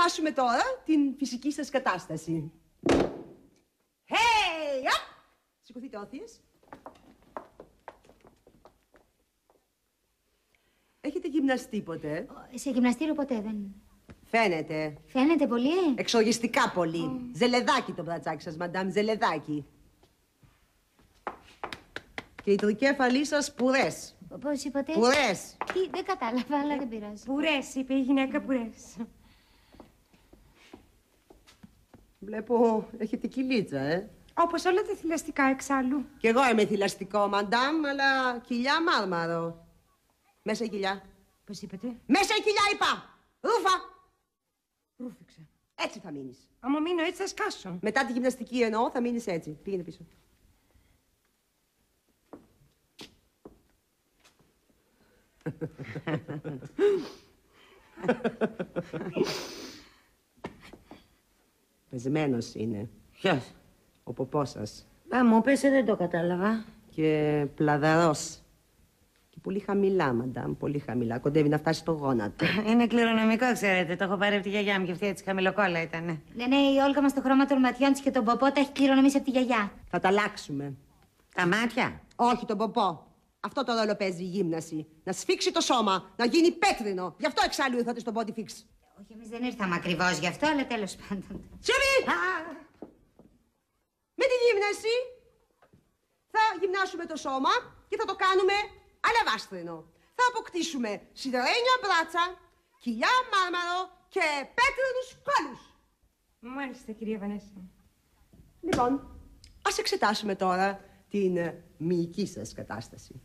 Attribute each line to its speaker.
Speaker 1: εξετάσουμε τώρα την φυσική σας κατάσταση. Hey, up! Σηκωθείτε όρθιες. Έχετε γυμναστεί ποτέ?
Speaker 2: Σε γυμναστήριο ποτέ δεν.
Speaker 1: Φαίνεται.
Speaker 2: Φαίνεται πολύ,
Speaker 1: Εξοργιστικά πολύ. Ζελεδάκι το μπρατσάκι σας, μαντάμ, ζελεδάκι. Και η τρικέφαλή σας πουρές.
Speaker 2: Πώς είπατε?
Speaker 1: Πουρές.
Speaker 2: Τι, δεν κατάλαβα, αλλά δεν πειράζει.
Speaker 3: Πουρές, είπε η γυναίκα, πουρές.
Speaker 1: Βλέπω, έχετε κυλίτσα,
Speaker 3: Όπως όλα τα θηλαστικά εξάλλου.
Speaker 1: Κι εγώ είμαι θηλαστικό, μαντάμ, αλλά κοιλιά μάρμαρο. Μέσα η κοιλιά.
Speaker 3: Πώς είπατε?
Speaker 1: Μέσα η κοιλιά, είπα! Ρούφα!
Speaker 3: Ρούφηξα.
Speaker 1: Έτσι θα μείνεις.
Speaker 3: Άμα μείνω έτσι θα σκάσω.
Speaker 1: Μετά τη γυμναστική εννοώ, θα μείνεις έτσι. Πήγαινε πίσω. Πεσμένος είναι.
Speaker 4: Ποιος?
Speaker 1: Ο ποπός σας.
Speaker 4: Μου πέσε, δεν το κατάλαβα.
Speaker 1: Και πλαδαρός. Και πολύ χαμηλά, μαντάμ, πολύ χαμηλά. Κοντεύει να φτάσει στο γόνατο.
Speaker 4: Είναι κληρονομικό, ξέρετε. Το έχω πάρει από τη γιαγιά μου και αυτή έτσι χαμηλοκόλλα ήτανε.
Speaker 2: Ναι, η Όλγα μας το χρώμα των ματιών της και τον ποπό τα έχει κληρονομήσει από τη γιαγιά.
Speaker 1: Θα τα αλλάξουμε.
Speaker 4: Τα μάτια.
Speaker 1: Όχι τον ποπό. Αυτό το ρόλο παίζει η γύμναση. Να σφίξει το σώμα, να γίνει πέτρινο. Γι' αυτό εξάλλου ήρθατε στο body fix.
Speaker 2: Όχι, εμείς δεν ήρθαμε ακριβώς γι' αυτό, αλλά τέλος πάντων.
Speaker 1: Σιωπή! Με τη γύμναση θα γυμνάσουμε το σώμα και θα το κάνουμε αλαβάστρινο. Θα αποκτήσουμε σιδερένια μπράτσα, κοιλιά μάρμαρο και πέτρινους κόλους.
Speaker 3: Μάλιστα, κυρία Βανέσσα.
Speaker 1: Λοιπόν, ας εξετάσουμε τώρα την μυϊκή σας κατάσταση.